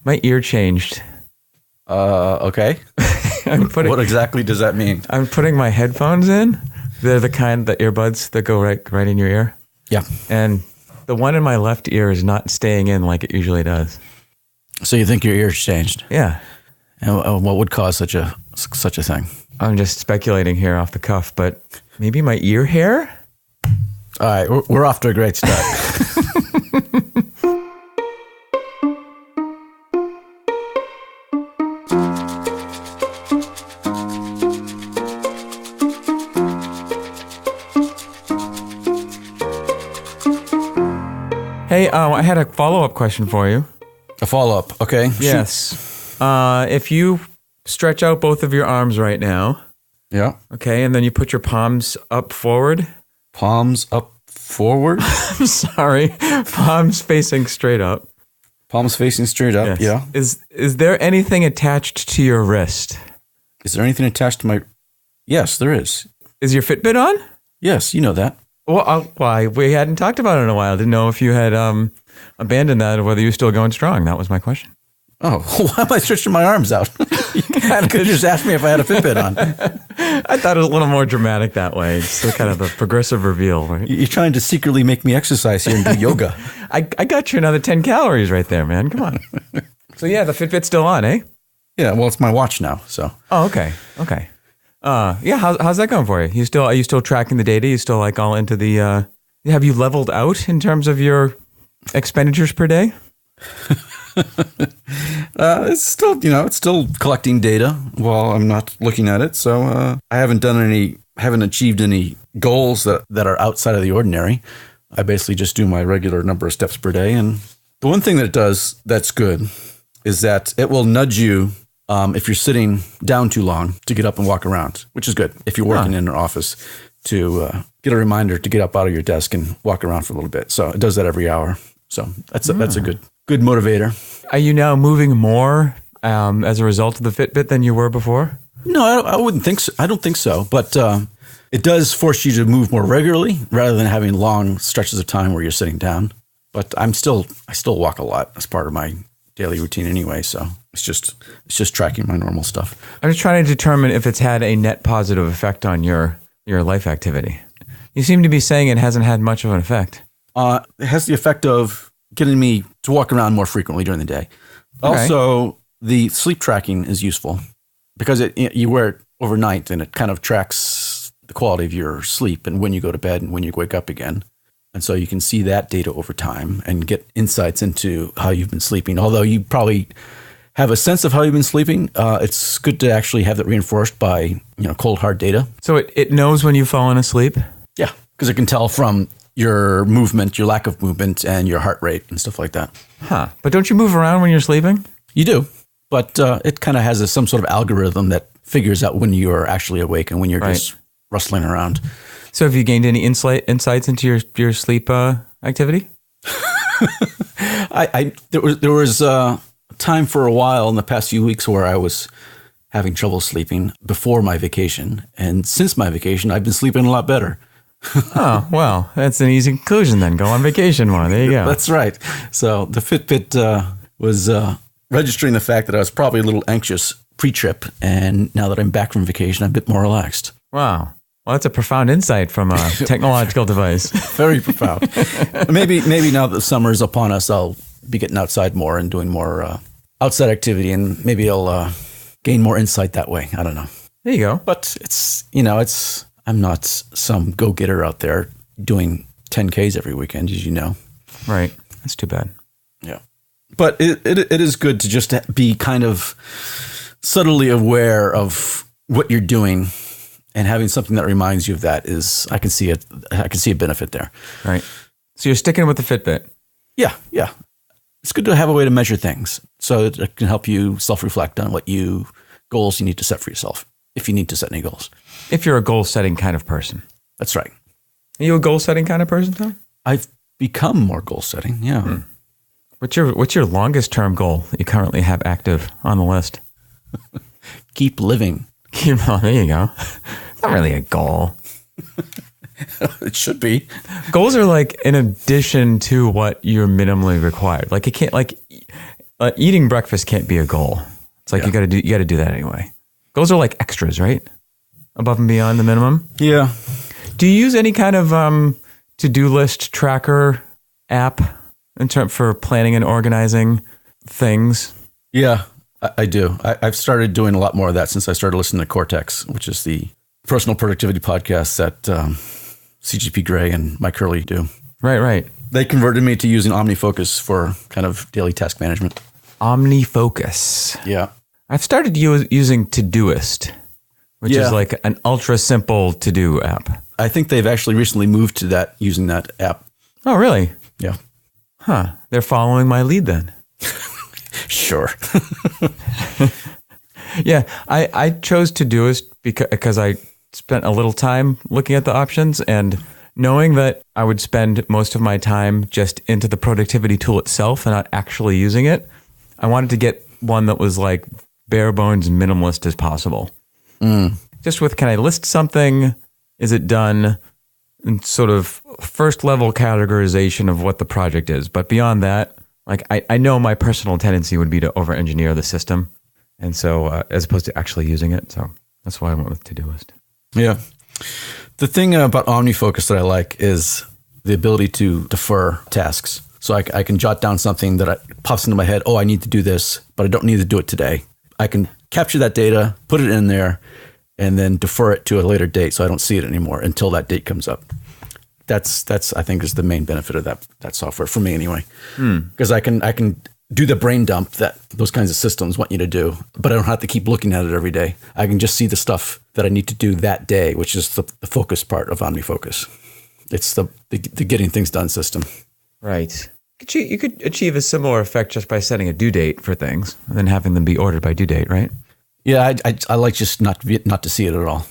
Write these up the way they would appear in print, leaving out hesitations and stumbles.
My ear changed. Okay. What exactly does that mean? I'm putting my headphones in. They're the earbuds that go right in your ear. Yeah. And the one in my left ear is not staying in like it usually does. So you think your ear's changed? Yeah. And what would cause such a thing? I'm just speculating here off the cuff, but maybe my ear hair? All right, we're off to a great start. Hey, I had a follow-up question for you. A follow-up, okay? Yes. If you stretch out both of your arms right now, yeah. Okay, and then you put your palms up forward. Palms up forward? I'm sorry. Palms facing straight up. Palms facing straight up, yes. Yeah. Is there anything attached to your wrist? Is there anything attached to my... Yes, there is. Is your Fitbit on? Yes, you know that. Well, why? We hadn't talked about it in a while. Didn't know if you had abandoned that or whether you're still going strong. That was my question. Oh, why am I stretching my arms out? You could have just asked me if I had a Fitbit on. I thought it was a little more dramatic that way. It's kind of a progressive reveal, right? You're trying to secretly make me exercise here and do yoga. I got you another 10 calories right there, man. Come on. So yeah, the Fitbit's still on, eh? Yeah, well, it's my watch now, so. Oh, okay. Yeah, how's that going for you? Are you still tracking the data? You still like all into the, have you leveled out in terms of your expenditures per day? It's still collecting while I'm not looking at it. So I haven't achieved any goals that are outside of the ordinary. I basically just do my regular number of steps per day. And the one thing that it does that's good is that it will nudge you if you're sitting down too long to get up and walk around, which is good if you're working in an office to get a reminder to get up out of your desk and walk around for a little bit. So it does that every hour. So that's a good motivator. Are you now moving more as a result of the Fitbit than you were before? No, I wouldn't think so. I don't think so. But it does force you to move more regularly rather than having long stretches of time where you're sitting down. But I still walk a lot as part of my daily routine anyway. So it's just tracking my normal stuff. I'm just trying to determine if it's had a net positive effect on your life activity. You seem to be saying it hasn't had much of an effect. It has the effect of getting me to walk around more frequently during the day. Okay. Also, the sleep tracking is useful because you wear it overnight and it kind of tracks the quality of your sleep and when you go to bed and when you wake up again. And so you can see that data over time and get insights into how you've been sleeping. Although you probably have a sense of how you've been sleeping, it's good to actually have that reinforced by cold, hard data. So it knows when you've fallen asleep? Yeah, because it can tell from your movement, your lack of movement, and your heart rate and stuff like that. Huh. But don't you move around when you're sleeping? You do. But it kind of has some sort of algorithm that figures out when you're actually awake and when you're just rustling around. So have you gained any insights into your sleep activity? There was a time for a while in the past few weeks where I was having trouble sleeping before my vacation. And since my vacation, I've been sleeping a lot better. Oh, well, that's an easy conclusion then. Go on vacation more. There you go. That's right. So the Fitbit was registering the fact that I was probably a little anxious pre-trip. And now that I'm back from vacation, I'm a bit more relaxed. Wow. Well, that's a profound insight from a technological device. Very profound. Maybe now that the summer is upon us, I'll be getting outside more and doing more outside activity. And maybe I'll gain more insight that way. I don't know. There you go. But I'm not some go-getter out there doing 10Ks every weekend, as you know. Right. That's too bad. Yeah. But it is good to just be kind of subtly aware of what you're doing, and having something that reminds you of that I can see a benefit there. Right. So you're sticking with the Fitbit. Yeah. It's good to have a way to measure things so that it can help you self-reflect on what goals you need to set for yourself, if you need to set any goals. If you're a goal-setting kind of person. That's right. Are you a goal-setting kind of person, Tom? I've become more goal-setting, yeah. What's your longest-term goal that you currently have active on the list? Keep living. There you go. It's not really a goal. It should be. Goals are like in addition to what you're minimally required. Like it can't, like eating breakfast can't be a goal. It's like you got to do that anyway. Goals are like extras, right? Above and beyond the minimum. Yeah. Do you use any kind of to-do list tracker app for planning and organizing things? Yeah, I do. I've started doing a lot more of that since I started listening to Cortex, which is the personal productivity podcast that CGP Grey and Mike Hurley do. Right. They converted me to using OmniFocus for kind of daily task management. OmniFocus. Yeah. I've started using Todoist, which is like an ultra simple to-do app. I think they've actually recently moved to that, using that app. Oh, really? Yeah. Huh. They're following my lead then. Sure. Yeah. I chose Todoist because I spent a little time looking at the options, and knowing that I would spend most of my time just into the productivity tool itself and not actually using it, I wanted to get one that was like bare bones and minimalist as possible. Just with, can I list something? Is it done? And sort of first level categorization of what the project is. But beyond that, like I know my personal tendency would be to over engineer the system. And so as opposed to actually using it. So that's why I went with Todoist. Yeah. The thing about OmniFocus that I like is the ability to defer tasks. So I can jot down something that pops into my head. Oh, I need to do this, but I don't need to do it today. I can capture that data, put it in there, and then defer it to a later date so I don't see it anymore until that date comes up. That's I think is the main benefit of that software for me anyway. Because I can do the brain dump that those kinds of systems want you to do, but I don't have to keep looking at it every day. I can just see the stuff that I need to do that day, which is the focus part of OmniFocus. It's the getting things done system. Right. You could achieve a similar effect just by setting a due date for things and then having them be ordered by due date, right? Yeah, I like just not to see it at all.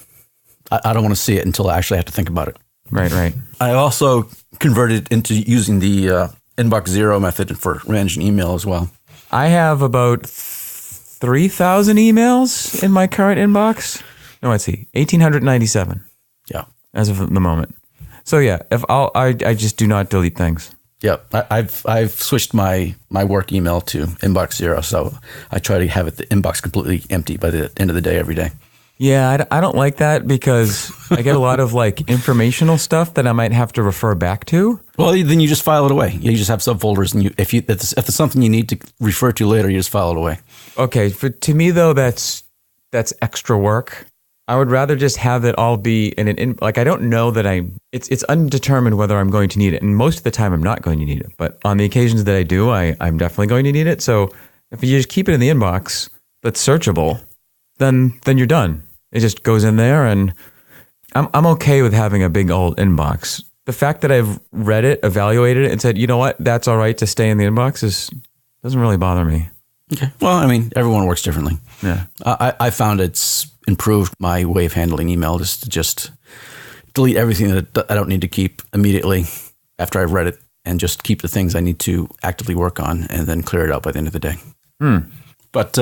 I don't want to see it until I actually have to think about it. Right. I also converted into using the inbox zero method for managing email as well. I have about 3,000 emails in my current inbox. No, let's see, 1,897. Yeah, as of the moment. So yeah, I just do not delete things. Yeah, I've switched my work email to inbox zero, so I try to have the inbox completely empty by the end of the day every day. Yeah, I don't like that because I get a lot of like informational stuff that I might have to refer back to. Well, then you just file it away. You just have subfolders, and if there's something you need to refer to later, you just file it away. Okay, to me though, that's extra work. I would rather just have it all be like I don't know that it's undetermined whether I'm going to need it, and most of the time I'm not going to need it. But on the occasions that I do, I'm definitely going to need it. So if you just keep it in the inbox that's searchable, then you're done. It just goes in there, and I'm okay with having a big old inbox. The fact that I've read it, evaluated it, and said, you know what, that's all right to stay in the inbox doesn't really bother me. Okay. Well, I mean, everyone works differently. Yeah. I found it's improved my way of handling email to just delete everything that I don't need to keep immediately after I've read it, and just keep the things I need to actively work on, and then clear it out by the end of the day. But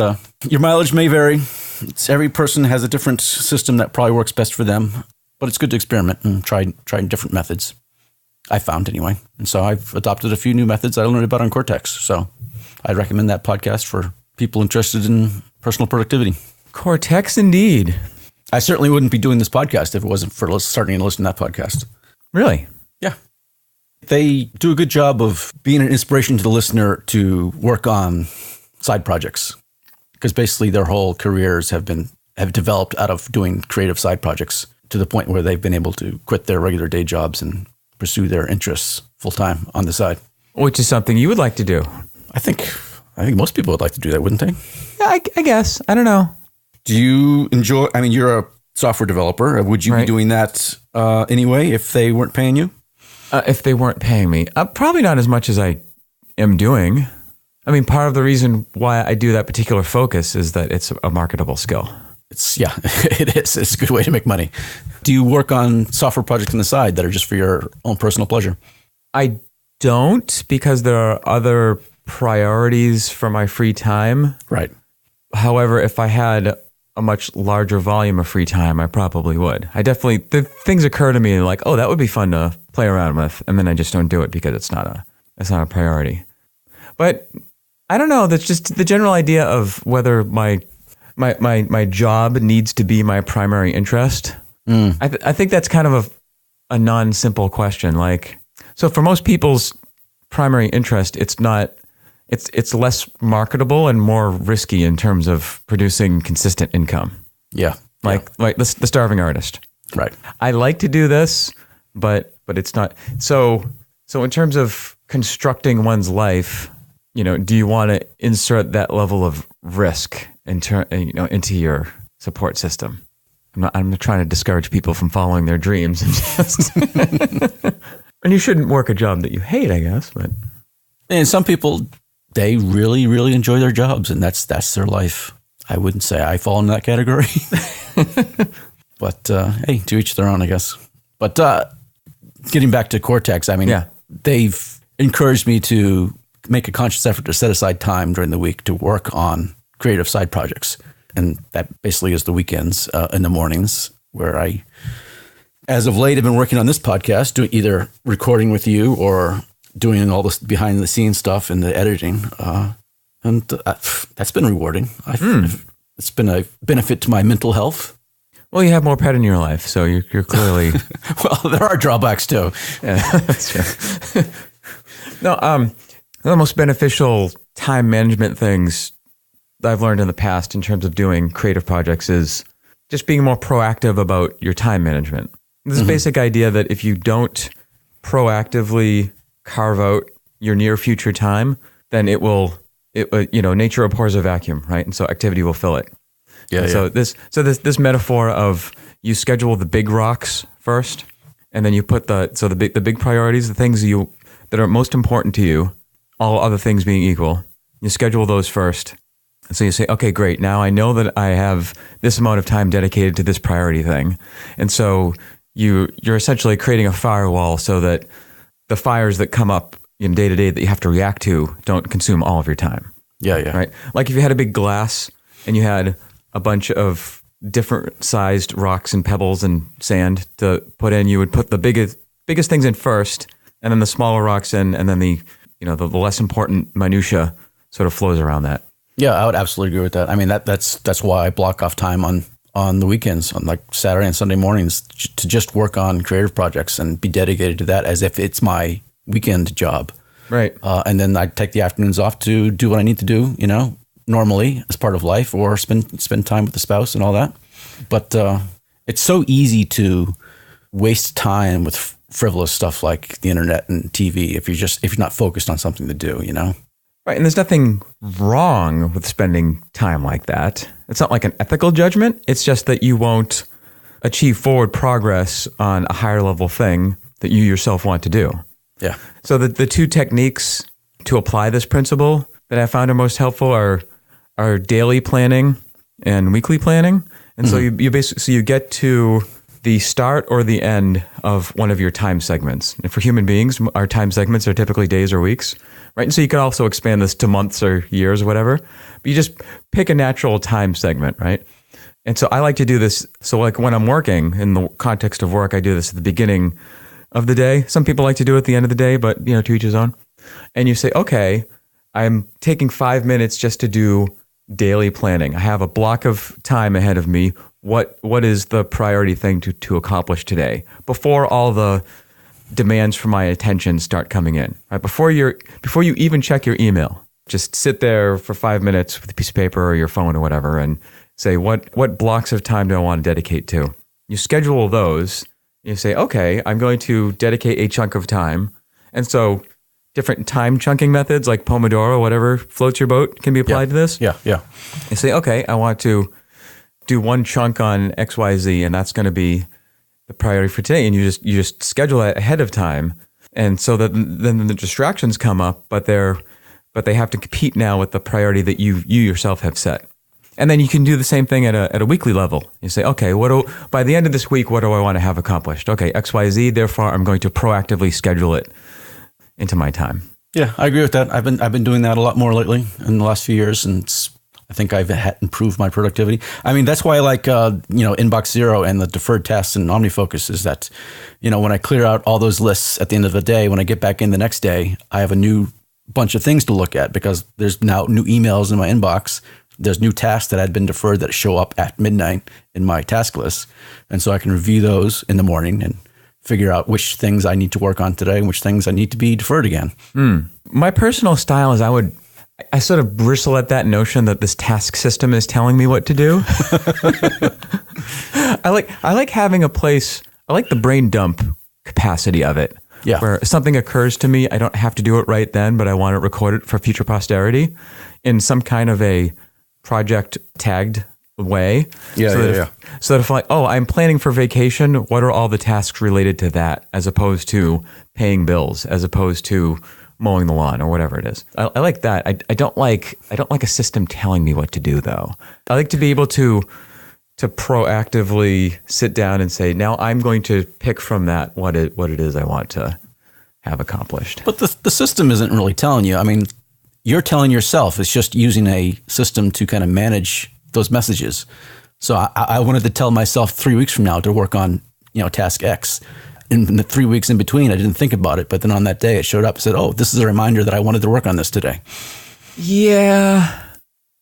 your mileage may vary. Every person has a different system that probably works best for them, but it's good to experiment and try different methods. I found anyway. And so I've adopted a few new methods I learned about on Cortex. So I'd recommend that podcast for people interested in personal productivity. Cortex indeed. I certainly wouldn't be doing this podcast if it wasn't for starting to listen to that podcast. Really? Yeah. They do a good job of being an inspiration to the listener to work on side projects, because basically their whole careers have developed out of doing creative side projects to the point where they've been able to quit their regular day jobs and pursue their interests full time on the side. Which is something you would like to do. I think most people would like to do that, wouldn't they? Yeah, I guess. I don't know. Do you enjoy, I mean, you're a software developer. Would you be doing that anyway if they weren't paying you? If they weren't paying me? Probably not as much as I am doing. I mean, part of the reason why I do that particular focus is that it's a marketable skill. It is. It's a good way to make money. Do you work on software projects on the side that are just for your own personal pleasure? I don't, because there are other priorities for my free time. Right. However, if I had a much larger volume of free time, I probably would. The things occur to me like, oh, that would be fun to play around with. And then I just don't do it because it's not a priority. But I don't know. That's just the general idea of whether my job needs to be my primary interest. I think that's kind of a non-simple question. Like, so for most people's primary interest, it's less marketable and more risky in terms of producing consistent income. Yeah. Like the starving artist. Right. I like to do this, but it's not. So in terms of constructing one's life, do you want to insert that level of risk into your support system? I'm not trying to discourage people from following their dreams. And you shouldn't work a job that you hate, I guess. But and some people, they really, really enjoy their jobs, and that's their life. I wouldn't say I fall in that category. But hey, to each their own, I guess. But getting back to Cortex, I mean, they've encouraged me to make a conscious effort to set aside time during the week to work on creative side projects. And that basically is the weekends in the mornings where I, as of late, have been working on this podcast, doing either recording with you or doing all this behind the scenes stuff and the editing. And that's been rewarding. It's been a benefit to my mental health. Well, you have more pet in your life, so you're clearly... Well, there are drawbacks too. Yeah, that's true. No, the most beneficial time management things that I've learned in the past in terms of doing creative projects is just being more proactive about your time management. This basic idea that if you don't proactively carve out your near future time, then nature abhors a vacuum, right? And so activity will fill it. Yeah. So this metaphor of you schedule the big rocks first, and then you put the big priorities, the things that are most important to you, all other things being equal, you schedule those first. And so you say, okay, great. Now I know that I have this amount of time dedicated to this priority thing. And so you're essentially creating a firewall so that the fires that come up in day to day that you have to react to don't consume all of your time. Yeah. Right? Like if you had a big glass and you had a bunch of different sized rocks and pebbles and sand to put in, you would put the biggest things in first, and then the smaller rocks in, and then the less important minutia sort of flows around that. Yeah, I would absolutely agree with that. I mean, that's why I block off time on the weekends, on like Saturday and Sunday mornings, to just work on creative projects and be dedicated to that as if it's my weekend job. Right. And then I take the afternoons off to do what I need to do, normally as part of life, or spend time with the spouse and all that. But it's so easy to waste time with frivolous stuff like the internet and TV if you're not focused on something to do, Right, and there's nothing wrong with spending time like that. It's not like an ethical judgment. It's just that you won't achieve forward progress on a higher level thing that you yourself want to do. Yeah. So the two techniques to apply this principle that I found are most helpful are daily planning and weekly planning. And so you basically you get to the start or the end of one of your time segments. And for human beings, our time segments are typically days or weeks. Right. And so you can also expand this to months or years or whatever, but you just pick a natural time segment. Right. And so I like to do this. So like when I'm working in the context of work, I do this at the beginning of the day. Some people like to do it at the end of the day, but to each his own. And you say, okay, I'm taking 5 minutes just to do daily planning. I have a block of time ahead of me. What is the priority thing to accomplish today before all the demands for my attention start coming in, right? Before you even check your email, just sit there for 5 minutes with a piece of paper or your phone or whatever and say, what blocks of time do I want to dedicate to? You schedule those. You say, okay, I'm going to dedicate a chunk of time. And so different time chunking methods like Pomodoro, whatever floats your boat, can be applied to this. Yeah. You say, okay, I want to do one chunk on XYZ, and that's going to be the priority for today, and you just schedule it ahead of time, and so that then the distractions come up, but they have to compete now with the priority that you yourself have set, and then you can do the same thing at a weekly level. You say, okay, by the end of this week, what do I want to have accomplished? Okay, XYZ. Therefore, I'm going to proactively schedule it into my time. Yeah, I agree with that. I've been doing that a lot more lately in the last few years, and I think I've improved my productivity. I mean, that's why I like, Inbox Zero and the deferred tasks and OmniFocus is that, when I clear out all those lists at the end of the day, when I get back in the next day, I have a new bunch of things to look at because there's now new emails in my inbox. There's new tasks that had been deferred that show up at midnight in my task list. And so I can review those in the morning and figure out which things I need to work on today and which things I need to be deferred again. My personal style is I sort of bristle at that notion that this task system is telling me what to do. I like having a place. I like the brain dump capacity of it. Yeah. Where something occurs to me, I don't have to do it right then, but I want to record it for future posterity in some kind of a project tagged way. So that if like, oh, I'm planning for vacation, what are all the tasks related to that, as opposed to paying bills, as opposed to mowing the lawn or whatever it is. I like that. I don't like a system telling me what to do though. I like to be able to proactively sit down and say, now I'm going to pick from that what it is I want to have accomplished. But the system isn't really telling you. I mean, you're telling yourself. It's just using a system to kind of manage those messages. So I wanted to tell myself 3 weeks from now to work on, task X. In the 3 weeks in between, I didn't think about it. But then on that day, it showed up and said, oh, this is a reminder that I wanted to work on this today. Yeah.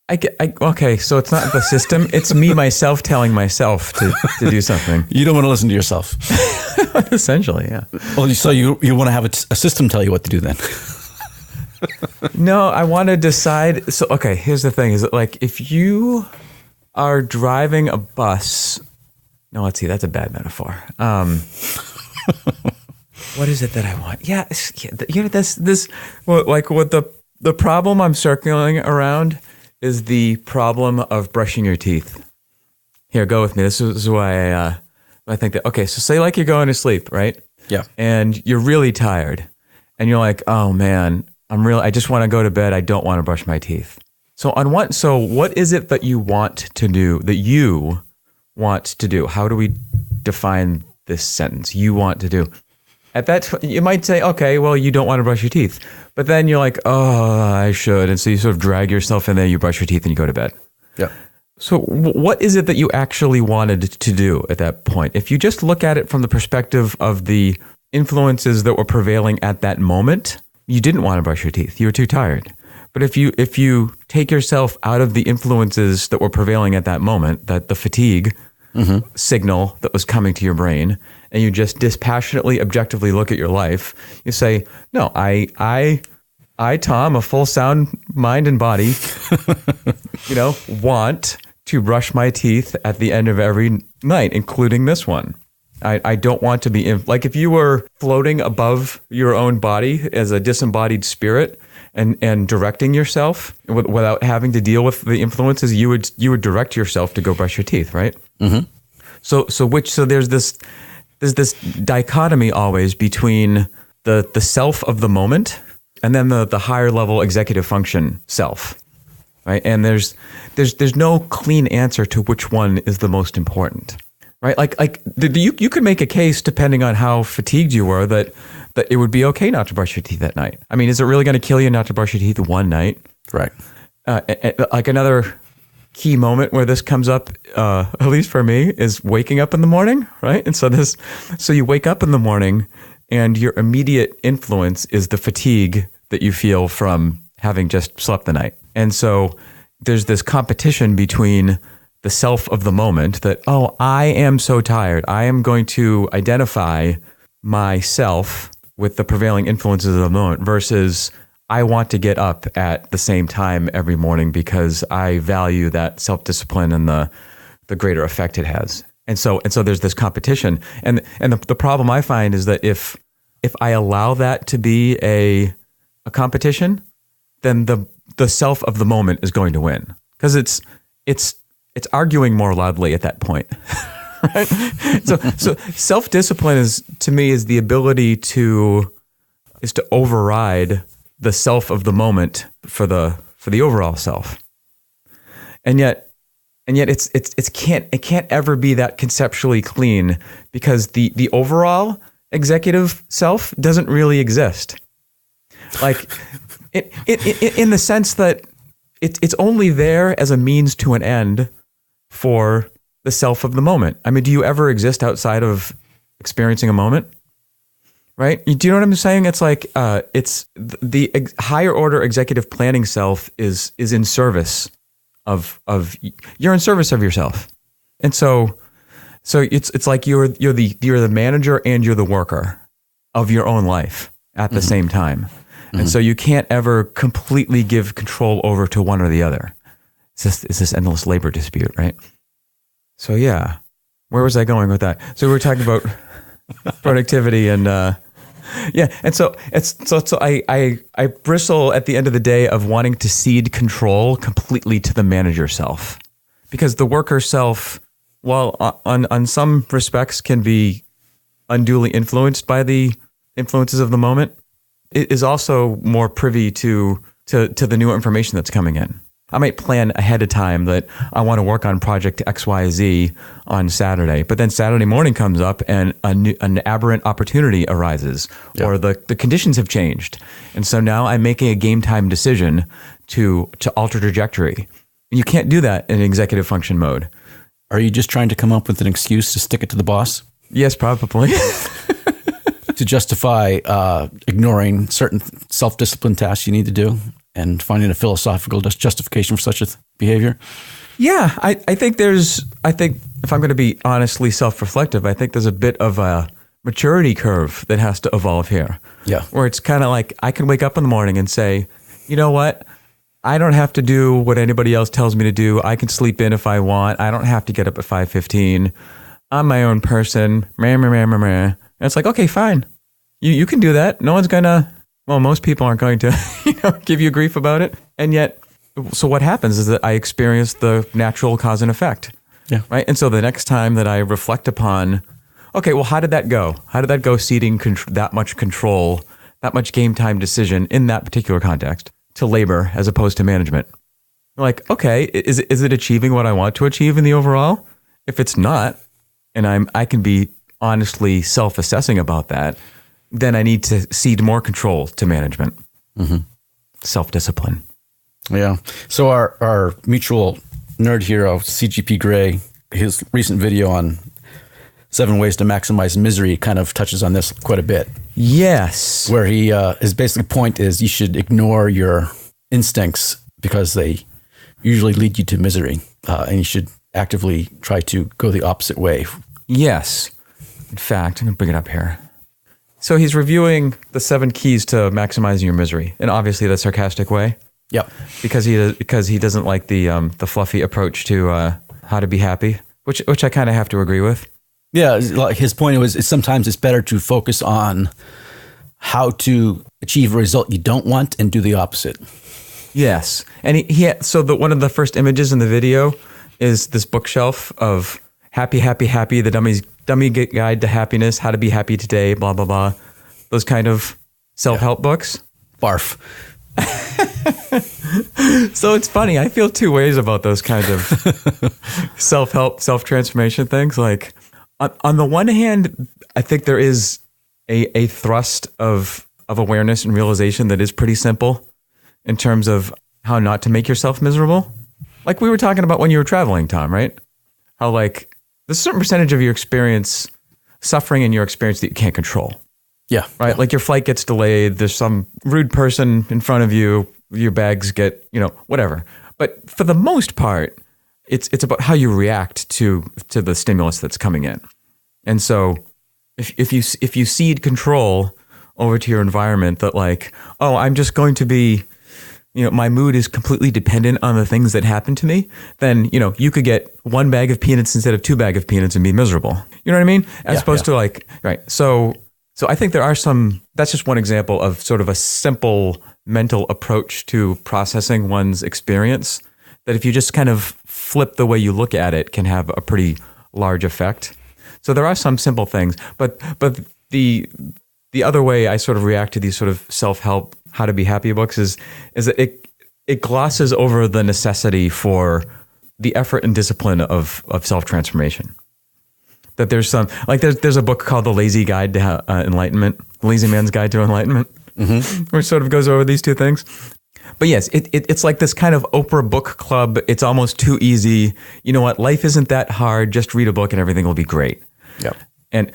Okay, so it's not the system. It's me, myself, telling myself to do something. You don't want to listen to yourself. Essentially, yeah. Well, so you want to have a system tell you what to do then. No, I want to decide. So, okay, here's the thing. Is it like if you are driving a bus... No, let's see. That's a bad metaphor. What is it that I want? Yeah, what the problem I'm circling around is the problem of brushing your teeth. Here, go with me. This is why I think that, okay, so say like you're going to sleep, right? Yeah. And you're really tired and you're like, oh man, I just want to go to bed. I don't want to brush my teeth. So what is it that you want to do? How do we define this sentence? You want to do. At that, you might say, okay, well, you don't want to brush your teeth. But then you're like, oh, I should. And so you sort of drag yourself in there, you brush your teeth and you go to bed. Yeah. So what is it that you actually wanted to do at that point? If you just look at it from the perspective of the influences that were prevailing at that moment, you didn't want to brush your teeth. You were too tired. But if you take yourself out of the influences that were prevailing at that moment, that the fatigue signal that was coming to your brain, and you just dispassionately, objectively look at your life, you say, no, I, Tom, a full sound mind and body, want to brush my teeth at the end of every night, including this one. I don't want to be like if you were floating above your own body as a disembodied spirit and directing yourself without having to deal with the influences, you would direct yourself to go brush your teeth, right? Mm-hmm. So there's this dichotomy always between the self of the moment and then the higher level executive function self, right? And there's no clean answer to which one is the most important, right? You could make a case depending on how fatigued you were that it would be okay not to brush your teeth at night. I mean, is it really going to kill you not to brush your teeth one night? Right. Like another key moment where this comes up, at least for me, is waking up in the morning, right? And so you wake up in the morning and your immediate influence is the fatigue that you feel from having just slept the night. And so there's this competition between the self of the moment that, oh, I am so tired. I am going to identify myself with the prevailing influences of the moment versus I want to get up at the same time every morning because I value that self-discipline and the greater effect it has. And so there's this competition. And the problem I find is that if I allow that to be a competition, then the self of the moment is going to win. Because it's arguing more loudly at that point. Right? So self-discipline is the ability to override the self of the moment for the overall self. And yet it can't ever be that conceptually clean because the overall executive self doesn't really exist. Like it in the sense that it's only there as a means to an end for the self of the moment. I mean, do you ever exist outside of experiencing a moment? right? Do you know what I'm saying? It's like it's the higher order executive planning self is in service of you're in service of yourself, and so it's like you're the manager and you're the worker of your own life at the same time, and so you can't ever completely give control over to one or the other. It's this endless labor dispute, right? So yeah, where was I going with that? So we were talking about productivity and and so I bristle at the end of the day of wanting to cede control completely to the manager self, because the worker self, while on some respects can be unduly influenced by the influences of the moment, it is also more privy to the new information that's coming in. I might plan ahead of time that I want to work on project XYZ on Saturday, but then Saturday morning comes up and an aberrant opportunity arises, or the conditions have changed. And so now I'm making a game time decision to alter trajectory. And you can't do that in executive function mode. Are you just trying to come up with an excuse to stick it to the boss? Yes, probably. To justify ignoring certain self-discipline tasks you need to do? And finding a philosophical justification for such a behavior? Yeah, I think if I'm going to be honestly self-reflective, I think there's a bit of a maturity curve that has to evolve here. Yeah. Where it's kind of like I can wake up in the morning and say, you know what? I don't have to do what anybody else tells me to do. I can sleep in if I want. I don't have to get up at 5:15. I'm my own person. And it's like, okay, fine. You can do that. No one's going to... Well, most people aren't going to give you grief about it. And yet, so what happens is that I experience the natural cause and effect. Yeah. Right. And so the next time that I reflect upon, okay, well, how did that go? How did that go ceding that much control, that much game time decision in that particular context to labor as opposed to management? Like, okay, is it achieving what I want to achieve in the overall? If it's not, and I can be honestly self-assessing about that, then I need to cede more control to management. Self-discipline. Yeah. So our mutual nerd hero, CGP Grey, his recent video on 7 ways to maximize misery kind of touches on this quite a bit. Yes. Where his basic point is you should ignore your instincts because they usually lead you to misery. And you should actively try to go the opposite way. Yes. In fact, I'm going to bring it up here. So he's reviewing the 7 keys to maximizing your misery, and obviously the sarcastic way. Yep. Because he doesn't like the fluffy approach to how to be happy, which I kind of have to agree with. Yeah, like his point was sometimes it's better to focus on how to achieve a result you don't want and do the opposite. Yes, and one of the first images in the video is this bookshelf of Happy, Happy, Happy, the Dummy Guide to Happiness, How to Be Happy Today, blah, blah, blah. Those kind of self-help books. Barf. So it's funny. I feel 2 ways about those kind of self-help, self-transformation things. Like, on the one hand, I think there is a thrust of awareness and realization that is pretty simple in terms of how not to make yourself miserable. Like we were talking about when you were traveling, Tom, right? How like there's a certain percentage of your experience, suffering in your experience that you can't control. Yeah. Right? Like your flight gets delayed, there's some rude person in front of you, your bags get, whatever. But for the most part, it's about how you react to the stimulus that's coming in. And so if you cede control over to your environment that like, oh, I'm just going to be, my mood is completely dependent on the things that happen to me, then, you could get 1 bag of peanuts instead of 2 bags of peanuts and be miserable. You know what I mean? As opposed to like, right. So I think there are that's just one example of sort of a simple mental approach to processing one's experience that if you just kind of flip the way you look at it can have a pretty large effect. So there are some simple things, but the other way I sort of react to these sort of self-help, how to be happy books is that it glosses over the necessity for the effort and discipline of self-transformation. That there's there's a book called The Lazy Guide to Enlightenment, Lazy Man's Guide to Enlightenment, which sort of goes over these 2 things. But yes, it's like this kind of Oprah book club. It's almost too easy. You know what? Life isn't that hard. Just read a book and everything will be great. Yep. And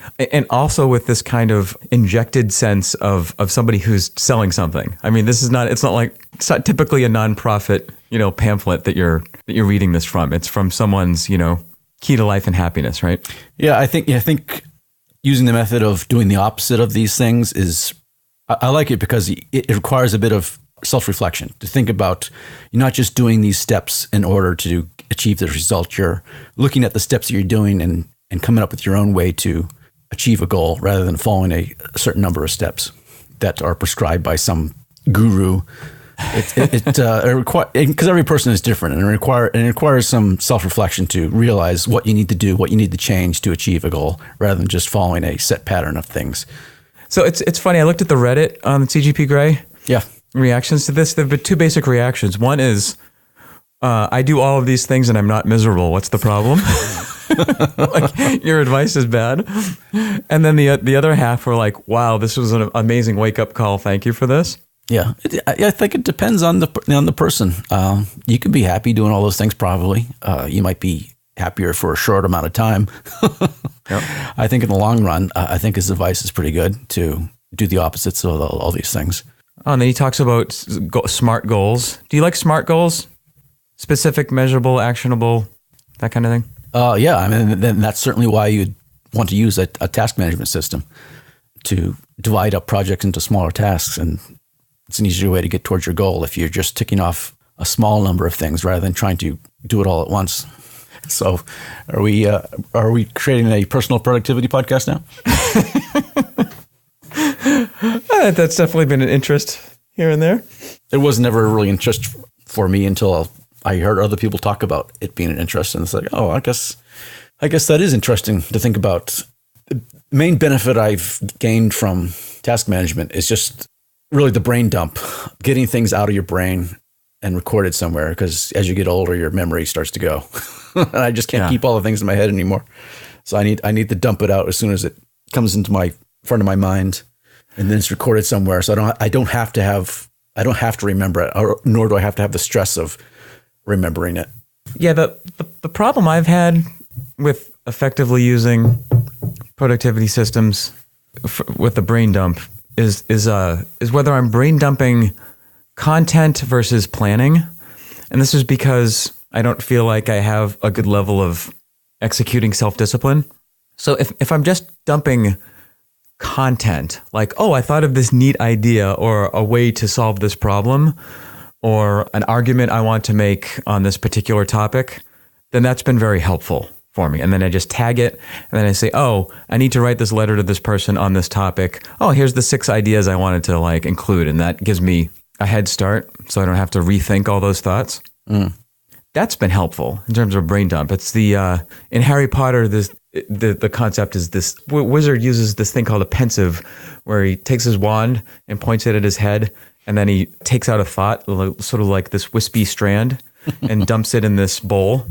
also with this kind of injected sense of somebody who's selling something. I mean, it's not typically a nonprofit, pamphlet that you're reading this from. It's from someone's, key to life and happiness, right? Yeah, I think using the method of doing the opposite of these things I like it because it requires a bit of self-reflection to think about. You're not just doing these steps in order to achieve the result. You're looking at the steps that you're doing and coming up with your own way to achieve a goal rather than following a certain number of steps that are prescribed by some guru. Because every person is different, and it requires some self-reflection to realize what you need to do, what you need to change to achieve a goal, rather than just following a set pattern of things. So it's funny. I looked at the Reddit on CGP Grey. Yeah. Reactions to this. There have been two basic reactions. One is, I do all of these things and I'm not miserable. What's the problem? Like, your advice is bad. And then the other half were like, wow, this was an amazing wake up call. Thank you for this. Yeah, I think it depends on the person. You could be happy doing all those things. Probably, you might be happier for a short amount of time. Yep. I think in the long run, I think his advice is pretty good to do the opposites of all these things. Oh, and then he talks about smart goals. Do you like SMART goals? Specific, measurable, actionable, that kind of thing? Yeah, I mean, then that's certainly why you'd want to use a task management system to divide up projects into smaller tasks, and it's an easier way to get towards your goal if you're just ticking off a small number of things rather than trying to do it all at once. So, are we creating a personal productivity podcast now? That's definitely been an interest here and there. It was never really an interest for me until I heard other people talk about it being an interest, and it's like, oh, I guess that is interesting to think about. The main benefit I've gained from task management is just really the brain dump, getting things out of your brain and recorded somewhere, because as you get older, your memory starts to go. And I just can't keep all the things in my head anymore. So I need to dump it out as soon as it comes into my front of my mind, and then it's recorded somewhere. So I don't have to remember it, nor do I have to have the stress of remembering it. Yeah, the problem I've had with effectively using productivity systems with the brain dump is whether I'm brain dumping content versus planning. And this is because I don't feel like I have a good level of executing self-discipline. So if I'm just dumping content, like, oh, I thought of this neat idea or a way to solve this problem or an argument I want to make on this particular topic, then that's been very helpful for me. And then I just tag it, and then I say, oh, I need to write this letter to this person on this topic. Oh, here's the 6 ideas I wanted to include. And that gives me a head start so I don't have to rethink all those thoughts. That's been helpful in terms of brain dump. It's in Harry Potter, the concept is this wizard uses this thing called a pensive, where he takes his wand and points it at his head, and then he takes out a thought, sort of like this wispy strand, and dumps it in this bowl.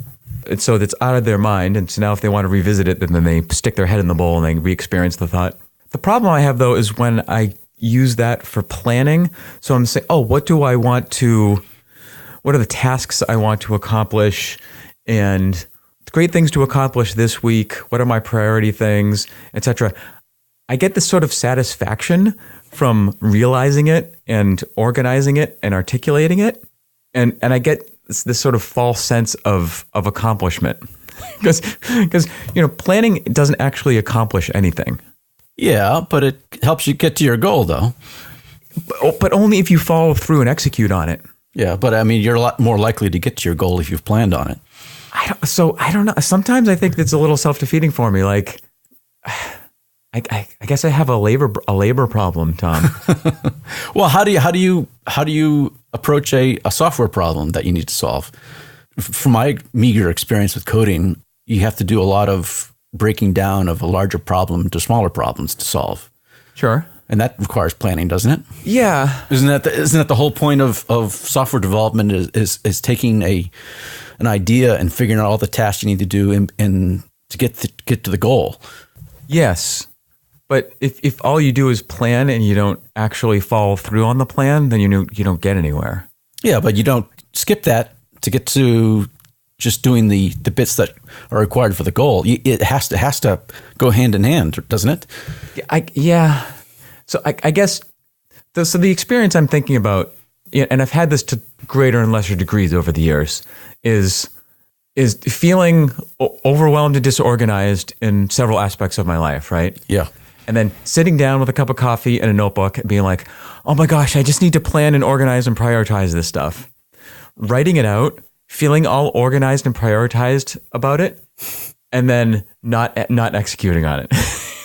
And so it's out of their mind. And so now if they want to revisit it, then they stick their head in the bowl and they re-experience the thought. The problem I have, though, is when I use that for planning. So I'm saying, oh, what are the tasks I want to accomplish, and great things to accomplish this week? What are my priority things, etc.? I get this sort of satisfaction from realizing it and organizing it and articulating it. And I get this sort of false sense of accomplishment because planning doesn't actually accomplish anything. Yeah, but it helps you get to your goal, though. But only if you follow through and execute on it. Yeah, but I mean, you're a lot more likely to get to your goal if you've planned on it. I don't know. Sometimes I think it's a little self-defeating for me. Like, I guess I have a labor problem, Tom. Well, how do you approach a software problem that you need to solve? From my meager experience with coding, you have to do a lot of breaking down of a larger problem to smaller problems to solve. Sure. And that requires planning, doesn't it? Yeah. Isn't that the whole point of software development is taking an idea and figuring out all the tasks you need to do and to get to the goal? Yes. But if all you do is plan and you don't actually follow through on the plan, then you don't get anywhere. Yeah, but you don't skip that to get to just doing the bits that are required for the goal. It has to go hand in hand, doesn't it? Yeah. So I guess the experience I'm thinking about, and I've had this to greater and lesser degrees over the years, is feeling overwhelmed and disorganized in several aspects of my life, right? Yeah. And then sitting down with a cup of coffee and a notebook and being like, oh my gosh, I just need to plan and organize and prioritize this stuff. Writing it out, feeling all organized and prioritized about it, and then not executing on it.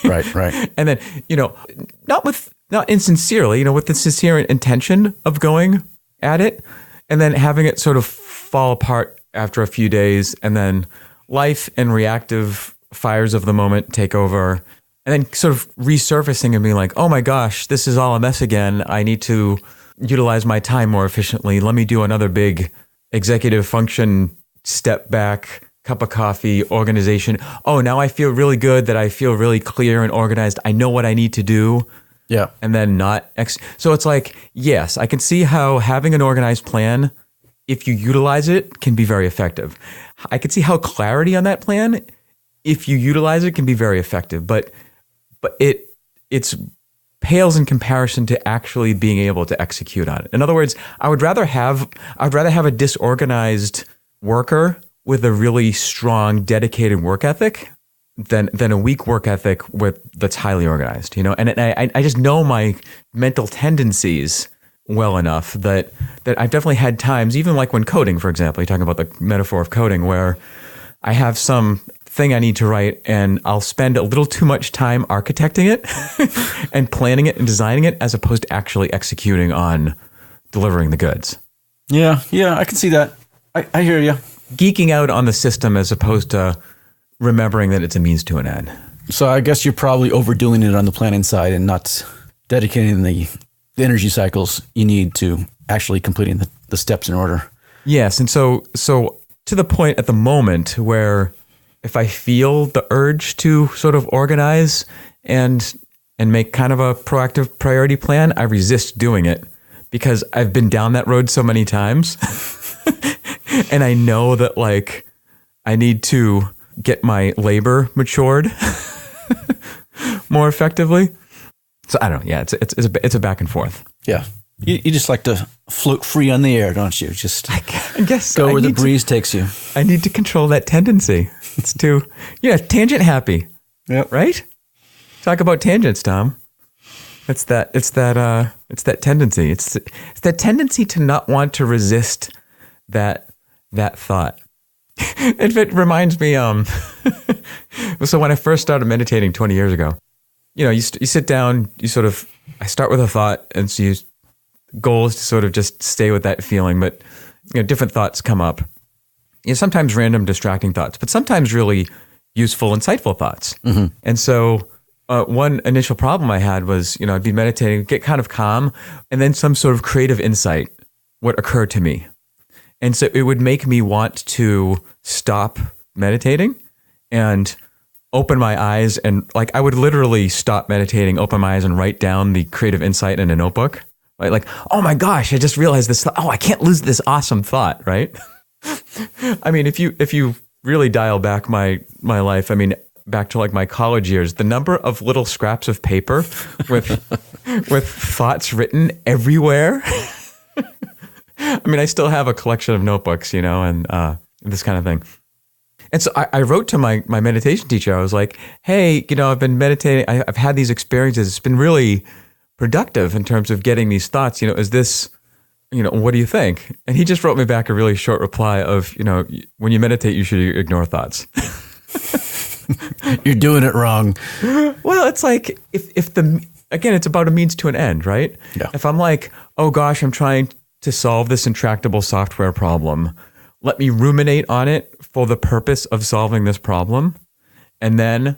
Right. And then, not insincerely, with the sincere intention of going at it, and then having it sort of fall apart after a few days, and then life and reactive fires of the moment take over, and then sort of resurfacing and being like, oh my gosh, this is all a mess again. I need to utilize my time more efficiently. Let me do another big executive function, step back, cup of coffee, organization. Oh, now I feel really good that I feel really clear and organized. I know what I need to do. Yeah. And then so it's like, yes, I can see how having an organized plan, if you utilize it, can be very effective. I can see how clarity on that plan, if you utilize it, can be very effective. But it's pales in comparison to actually being able to execute on it. In other words, I would rather have a disorganized worker with a really strong, dedicated work ethic than a weak work ethic that's highly organized. And I just know my mental tendencies well enough that I've definitely had times, even like when coding, for example, you're talking about the metaphor of coding, where I have some thing I need to write and I'll spend a little too much time architecting it and planning it and designing it as opposed to actually executing on delivering the goods. Yeah, I can see that. I hear you. Geeking out on the system as opposed to remembering that it's a means to an end. So I guess you're probably overdoing it on the planning side and not dedicating the energy cycles you need to actually completing the steps in order. Yes, and so to the point at the moment where if I feel the urge to sort of organize and make kind of a proactive priority plan, I resist doing it because I've been down that road so many times. And I know that like I need to get my labor matured more effectively. So I don't know. Yeah, it's a back and forth. Yeah. You just like to float free on the air, don't you? Just I guess go where the breeze takes you. I need to control that tendency. It's too, tangent happy. Yep. Right? Talk about tangents, Tom. It's that tendency. It's that tendency to not want to resist that thought. It reminds me, so when I first started meditating 20 years ago, you sit down, I start with a thought, and so goal is to sort of just stay with that feeling, but different thoughts come up. Sometimes random distracting thoughts, but sometimes really useful, insightful thoughts. Mm-hmm. And so one initial problem I had was, I'd be meditating, get kind of calm, and then some sort of creative insight would occur to me. And so it would make me want to stop meditating and open my eyes, and like I would literally stop meditating, open my eyes, and write down the creative insight in a notebook. Right? Like, oh my gosh, I just realized this. I can't lose this awesome thought, right? I mean, if you really dial back my life, I mean, back to like my college years, the number of little scraps of paper with thoughts written everywhere. I mean, I still have a collection of notebooks, and this kind of thing. And so I wrote to my meditation teacher. I was like, hey, I've been meditating. I've had these experiences. It's been really productive in terms of getting these thoughts. Is this, what do you think? And he just wrote me back a really short reply of, when you meditate, you should ignore thoughts. You're doing it wrong. Well, it's like again, it's about a means to an end, right? Yeah. If I'm like, oh gosh, I'm trying to solve this intractable software problem, let me ruminate on it for the purpose of solving this problem. And then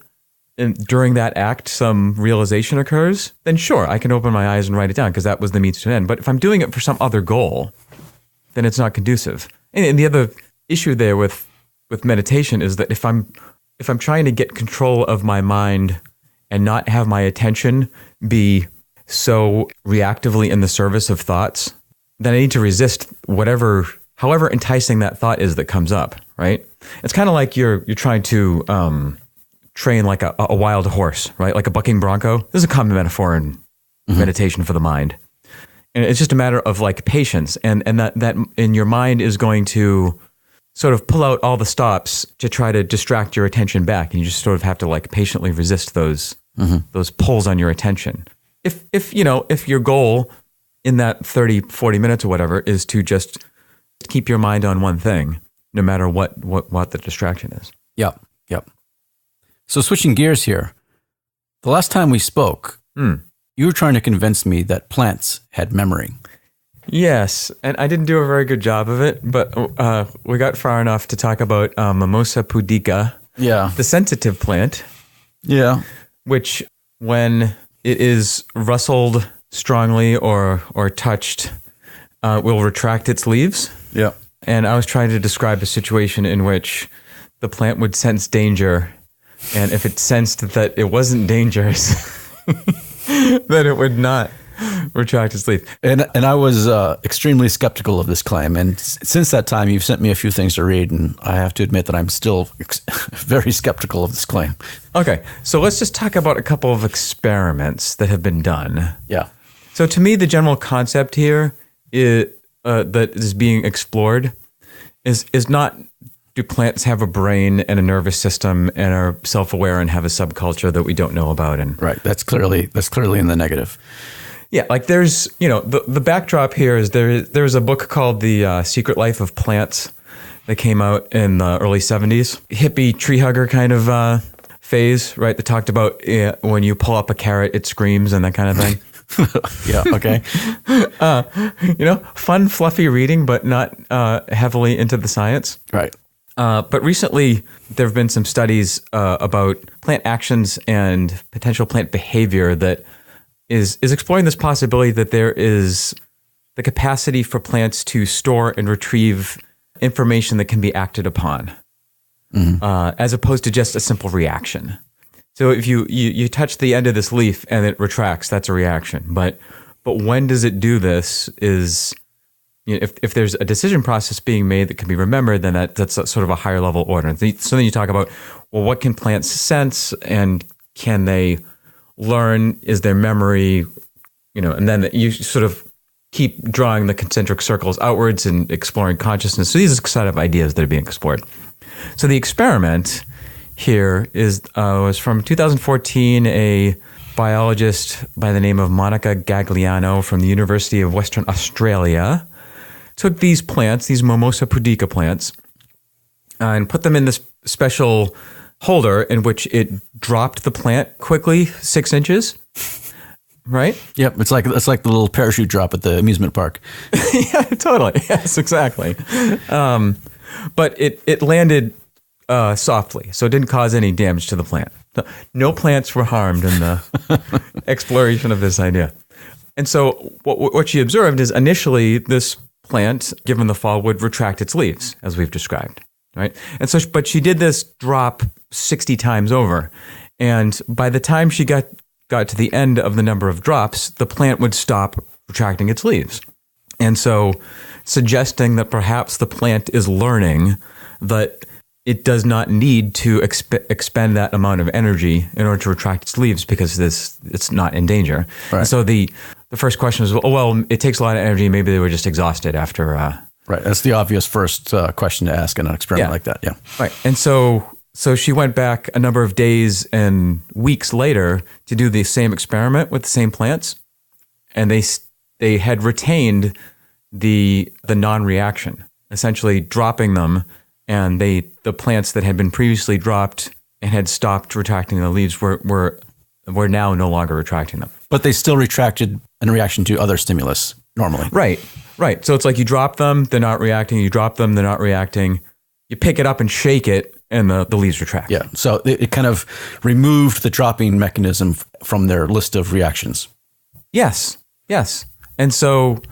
during that act, some realization occurs, then sure, I can open my eyes and write it down because that was the means to an end. But if I'm doing it for some other goal, then it's not conducive. And the other issue there with meditation is that if I'm trying to get control of my mind and not have my attention be so reactively in the service of thoughts, then I need to resist however enticing that thought is that comes up, right? It's kind of like you're trying to train like a wild horse, right? Like a bucking bronco. This is a common metaphor in meditation for the mind. And it's just a matter of like patience, and that in your mind is going to sort of pull out all the stops to try to distract your attention back, and you just sort of have to like patiently resist those pulls on your attention. If your goal in that 30, 40 minutes or whatever is to just keep your mind on one thing, no matter what the distraction is. Yep. So switching gears here, the last time we spoke, you were trying to convince me that plants had memory. Yes, and I didn't do a very good job of it, but we got far enough to talk about Mimosa pudica, the sensitive plant, which when it is rustled strongly or touched, will retract its leaves. Yeah. And I was trying to describe a situation in which the plant would sense danger, and if it sensed that it wasn't dangerous, then it would not retract its leaf. And I was extremely skeptical of this claim. And since that time, you've sent me a few things to read, and I have to admit that I'm still very skeptical of this claim. Okay, so let's just talk about a couple of experiments that have been done. Yeah. So to me, the general concept here that is being explored is not, do plants have a brain and a nervous system and are self-aware and have a subculture that we don't know about? And right, that's clearly in the negative. Yeah, like there's, the backdrop here is there's a book called The Secret Life of Plants that came out in the early 70s. Hippie tree hugger kind of phase, right? That talked about when you pull up a carrot, it screams and that kind of thing. Yeah, okay. Fun, fluffy reading, but not heavily into the science. Right. But recently, there have been some studies about plant actions and potential plant behavior that is exploring this possibility that there is the capacity for plants to store and retrieve information that can be acted upon, as opposed to just a simple reaction. So if you touch the end of this leaf and it retracts, that's a reaction. But when does it do this is, if there's a decision process being made that can be remembered, then that's a sort of a higher level order. So then you talk about, well, what can plants sense, and can they learn? Is their memory, and then you sort of keep drawing the concentric circles outwards and exploring consciousness. So these are set of ideas that are being explored. So the experiment here was from 2014. A biologist by the name of Monica Gagliano from the University of Western Australia took these plants, these Mimosa pudica plants, and put them in this special holder in which it dropped the plant quickly, 6 inches, right? Yep, it's like the little parachute drop at the amusement park. Yeah, totally. Yes, exactly. But it landed softly, so it didn't cause any damage to the plant. No plants were harmed in the exploration of this idea. And so what she observed is initially this plant, given the fall, would retract its leaves, as we've described, right? And so, but she did this drop 60 times over, and by the time she got to the end of the number of drops, the plant would stop retracting its leaves. And so, suggesting that perhaps the plant is learning that it does not need to expend that amount of energy in order to retract its leaves because it's not in danger. Right. And so the first question was, well, it takes a lot of energy. Maybe they were just exhausted after. Right. That's the obvious first question to ask in an experiment like that. Yeah. Right. And so she went back a number of days and weeks later to do the same experiment with the same plants, and they had retained the non-reaction, essentially dropping them. And the plants that had been previously dropped and had stopped retracting the leaves were now no longer retracting them. But they still retracted in reaction to other stimulus normally. Right. So it's like you drop them, they're not reacting. You drop them, they're not reacting. You pick it up and shake it, and the leaves retract. Yeah. So it kind of removed the dropping mechanism from their list of reactions. Yes. And so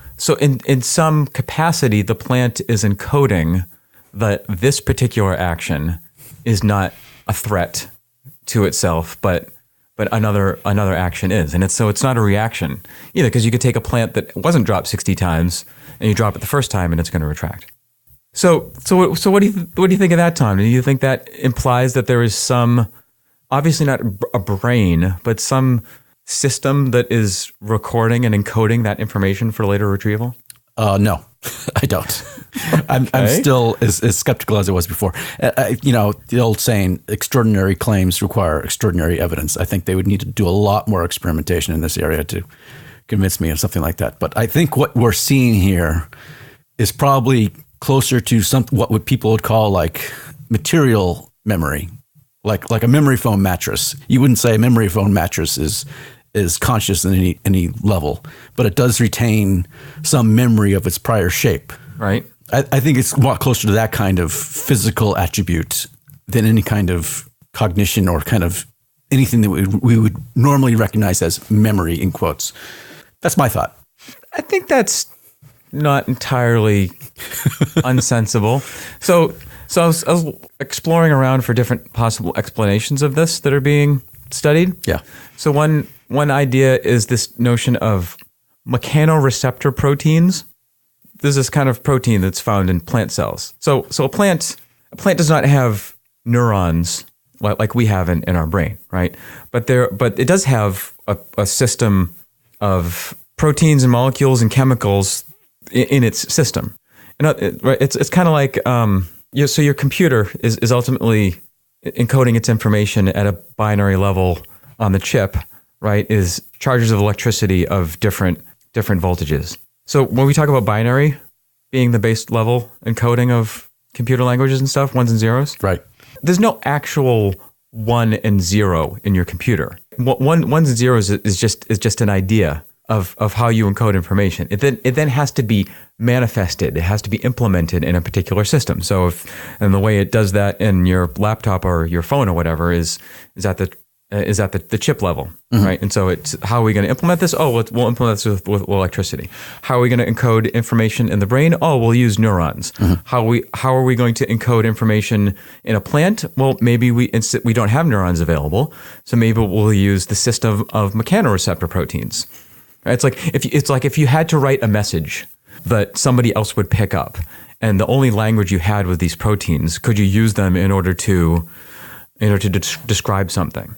in some capacity, the plant is encoding that this particular action is not a threat to itself, but another action is. And it's not a reaction either, because you could take a plant that wasn't dropped 60 times and you drop it the first time and it's going to retract. So what do you think of that, Tom? Do you think that implies that there is some, obviously not a brain, but some system that is recording and encoding that information for later retrieval? No, I don't. I'm still as skeptical as I was before. The old saying, extraordinary claims require extraordinary evidence. I think they would need to do a lot more experimentation in this area to convince me of something like that. But I think what we're seeing here is probably closer to what people would call like material memory, like a memory foam mattress. You wouldn't say a memory foam mattress is conscious in any level, but it does retain some memory of its prior shape. Right. I think it's a lot closer to that kind of physical attribute than any kind of cognition or kind of anything that we would normally recognize as memory, in quotes. That's my thought. I think that's not entirely unsensible. So I was exploring around for different possible explanations of this that are being studied. Yeah. So one idea is this notion of mechanoreceptor proteins. There's this kind of protein that's found in plant cells. So a plant does not have neurons like we have in our brain, right? But it does have a system of proteins and molecules and chemicals in its system. It's kind of like so your computer is ultimately encoding its information at a binary level on the chip, right? Is charges of electricity of different voltages. So when we talk about binary being the base level encoding of computer languages and stuff, ones and zeros, right? There's no actual 1 and 0 in your computer. Ones and zeros is just an idea of how you encode information. It then has to be manifested. It has to be implemented in a particular system. So and the way it does that in your laptop or your phone or whatever is at the chip level, right? And so it's, how are we going to implement this? Oh, we'll implement this with electricity. How are we going to encode information in the brain? Oh, we'll use neurons. How are we going to encode information in a plant? Well, maybe we don't have neurons available, so maybe we'll use the system of mechanoreceptor proteins. Right? It's like if you had to write a message that somebody else would pick up, and the only language you had was these proteins, could you use them in order to describe something?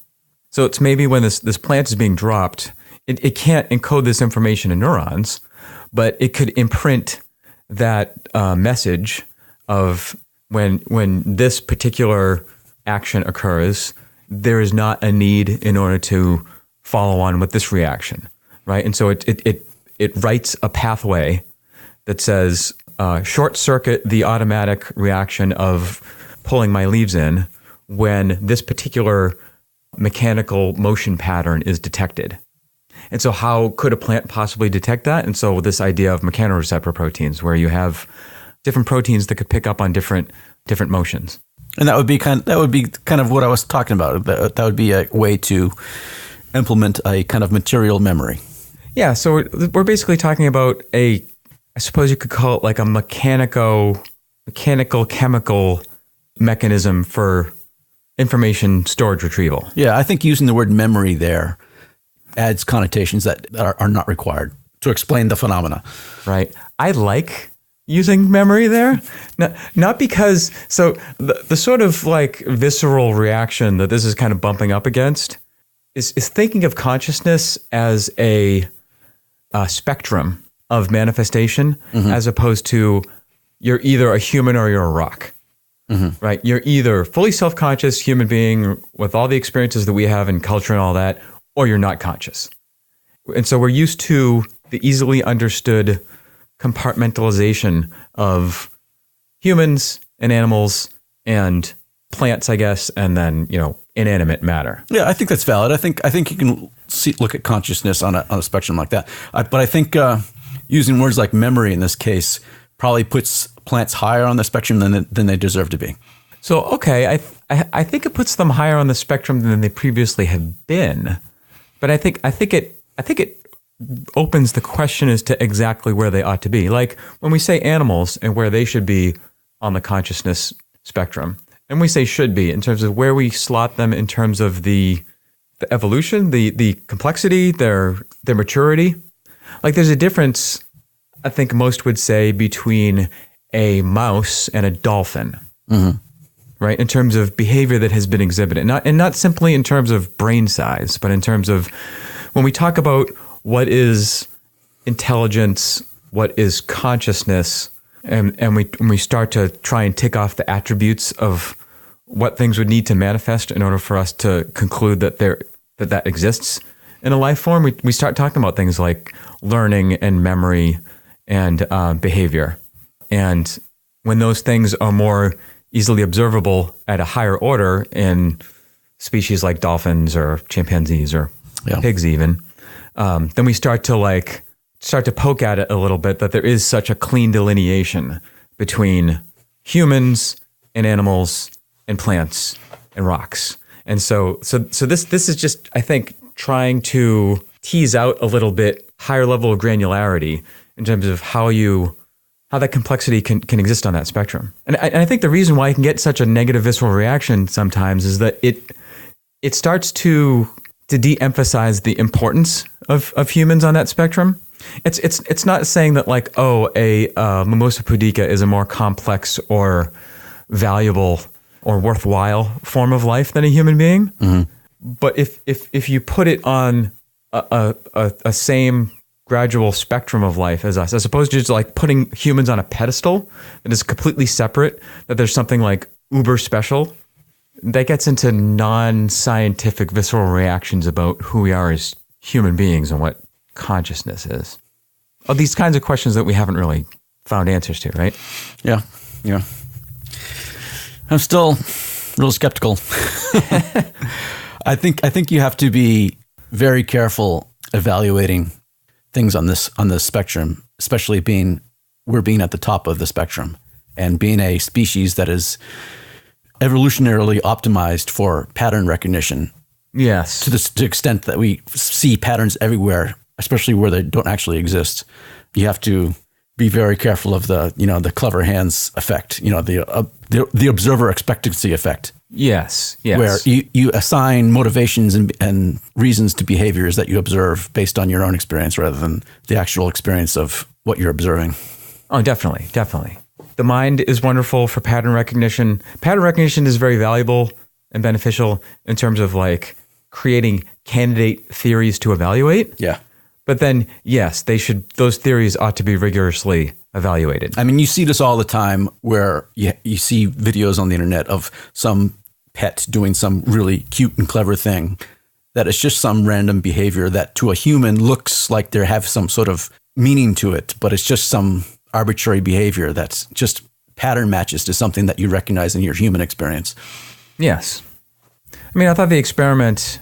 So it's maybe when this plant is being dropped, it can't encode this information in neurons, but it could imprint that message of when this particular action occurs, there is not a need in order to follow on with this reaction, right? And so it writes a pathway that says short circuit the automatic reaction of pulling my leaves in when this particular mechanical motion pattern is detected. And so how could a plant possibly detect that? And so this idea of mechanoreceptor proteins, where you have different proteins that could pick up on different motions. And that would be kind of what I was talking about. That would be a way to implement a kind of material memory. Yeah. So we're basically talking about I suppose you could call it like a mechanical chemical mechanism for information storage retrieval. Yeah, I think using the word memory there adds connotations that are not required to explain the phenomena. Right. I like using memory there, not because, so the sort of like visceral reaction that this is kind of bumping up against is thinking of consciousness as a spectrum of manifestation, as opposed to you're either a human or you're a rock. Right? You're either fully self-conscious human being with all the experiences that we have in culture and all that, or you're not conscious. And so we're used to the easily understood compartmentalization of humans and animals and plants, I guess, and then, inanimate matter. Yeah, I think that's valid. I think you can look at consciousness on a spectrum like that. But I think using words like memory in this case probably puts plants higher on the spectrum than they deserve to be. So, okay, I think it puts them higher on the spectrum than they previously have been, but I think it opens the question as to exactly where they ought to be. Like when we say animals and where they should be on the consciousness spectrum, and we say should be in terms of where we slot them in terms of the evolution, the complexity, their maturity. Like there's a difference, I think most would say, between a mouse and a dolphin, right? In terms of behavior that has been exhibited, not simply in terms of brain size, but in terms of when we talk about what is intelligence, what is consciousness, and when we start to try and tick off the attributes of what things would need to manifest in order for us to conclude that that exists in a life form, we start talking about things like learning and memory and behavior. And when those things are more easily observable at a higher order in species like dolphins or chimpanzees or pigs even, then we start to poke at it a little bit, that there is such a clean delineation between humans and animals and plants and rocks. And so this is just, I think, trying to tease out a little bit higher level of granularity in terms of how that complexity can exist on that spectrum. And I think the reason why I can get such a negative visceral reaction sometimes is that it starts to de-emphasize the importance of humans on that spectrum. It's not saying that like, a Mimosa pudica is a more complex or valuable or worthwhile form of life than a human being. Mm-hmm. But if you put it on a same gradual spectrum of life as us, as opposed to just like putting humans on a pedestal that is completely separate, that there's something like uber special, that gets into non-scientific visceral reactions about who we are as human beings and what consciousness is. Oh, these kinds of questions that we haven't really found answers to, right? Yeah. I'm still real skeptical. I think you have to be very careful evaluating things on this spectrum, especially we're being at the top of the spectrum and being a species that is evolutionarily optimized for pattern recognition. Yes. To the extent that we see patterns everywhere, especially where they don't actually exist. You have to be very careful of the clever hands effect, the observer expectancy effect. Yes. Where you assign motivations and reasons to behaviors that you observe based on your own experience rather than the actual experience of what you're observing. Oh, definitely. The mind is wonderful for pattern recognition. Pattern recognition is very valuable and beneficial in terms of like creating candidate theories to evaluate. Yeah. But then, yes, those theories ought to be rigorously evaluated. I mean, you see this all the time where you see videos on the internet of some pet doing some really cute and clever thing that is just some random behavior that to a human looks like they have some sort of meaning to it, but it's just some arbitrary behavior that's just pattern matches to something that you recognize in your human experience. Yes. I mean, I thought the experiment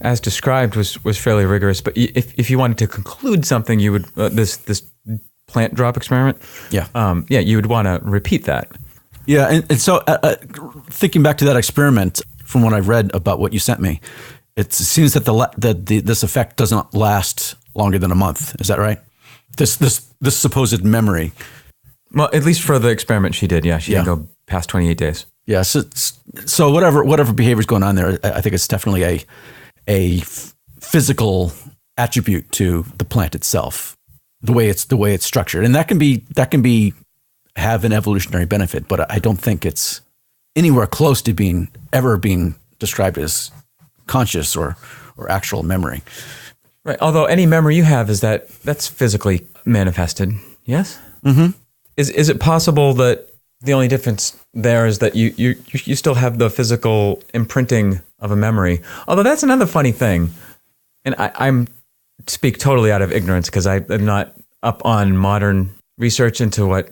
as described was fairly rigorous, but if you wanted to conclude something, you would this plant drop experiment. Yeah. You would want to repeat that. Yeah, and so thinking back to that experiment, from what I read about what you sent me, it seems that this effect does not last longer than a month. Is that right? This supposed memory. Well, at least for the experiment she did, she didn't go past 28 days. Yeah, so whatever behavior is going on there, I think it's definitely a physical attribute to the plant itself, the way it's structured, and that can have an evolutionary benefit, but I don't think it's anywhere close to ever being described as conscious or actual memory. Right. Although any memory you have that's physically manifested. Yes. Mm-hmm. Is it possible that the only difference there is that you still have the physical imprinting of a memory? Although that's another funny thing, and I'm speak totally out of ignorance because I'm not up on modern research into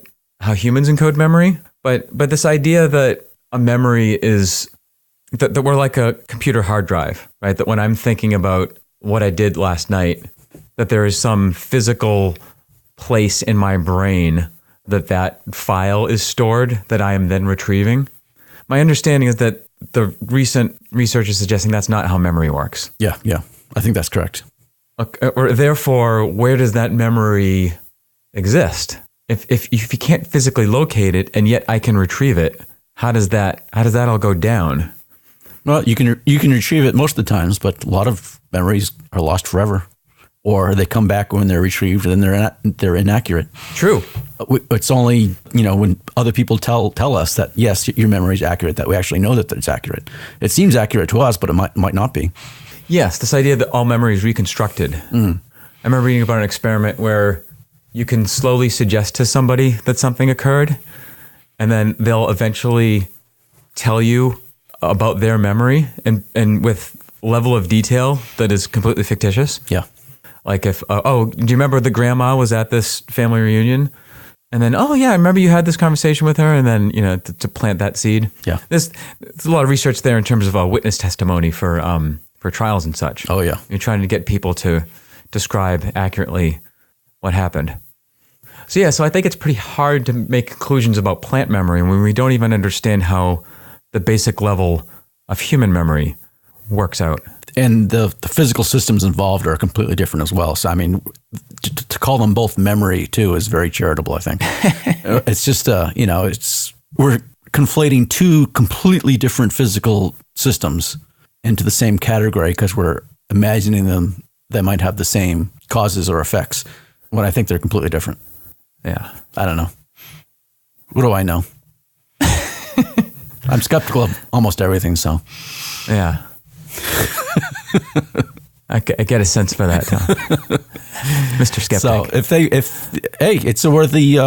how humans encode memory. But this idea that a memory is that we're like a computer hard drive, right? That when I'm thinking about what I did last night, that there is some physical place in my brain that file is stored that I am then retrieving. My understanding is that the recent research is suggesting that's not how memory works. Yeah. I think that's correct. Or therefore, where does that memory exist? If you can't physically locate it and yet I can retrieve it, how does that all go down? Well, you can retrieve it most of the times, but a lot of memories are lost forever. or they come back when they're retrieved and they're inaccurate. True. It's only, when other people tell us that, yes, your memory is accurate, that we actually know that it's accurate. It seems accurate to us, but it might not be. Yes, this idea that all memory is reconstructed. I remember reading about an experiment where you can slowly suggest to somebody that something occurred, and then they'll eventually tell you about their memory and with level of detail that is completely fictitious. Yeah. Like if, do you remember the grandma was at this family reunion? And then, oh yeah, I remember you had this conversation with her, and then, to plant that seed. Yeah. There's a lot of research there in terms of witness testimony for trials and such. Oh yeah. You're trying to get people to describe accurately what happened. So I think it's pretty hard to make conclusions about plant memory when we don't even understand how the basic level of human memory works out. And the physical systems involved are completely different as well. So, I mean, to call them both memory, too, is very charitable, I think. It's just, we're conflating two completely different physical systems into the same category because we're imagining they might have the same causes or effects when I think they're completely different. Yeah. I don't know. What do I know? I'm skeptical of almost everything, so. Yeah. I get a sense for that, Mr. Skeptic. So it's a worthy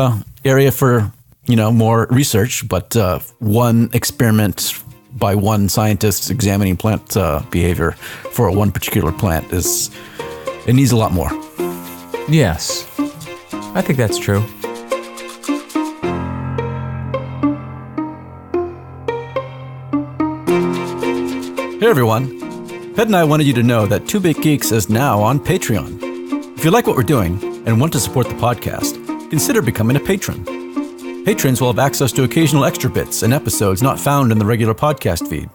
area for more research, but one experiment by one scientist examining plant behavior for one particular plant it needs a lot more. Yes, I think that's true. Hey everyone. Ped and I wanted you to know that Two Big Geeks is now on Patreon. If you like what we're doing and want to support the podcast, consider becoming a patron. Patrons will have access to occasional extra bits and episodes not found in the regular podcast feed.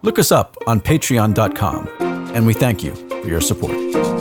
Look us up on patreon.com, and we thank you for your support.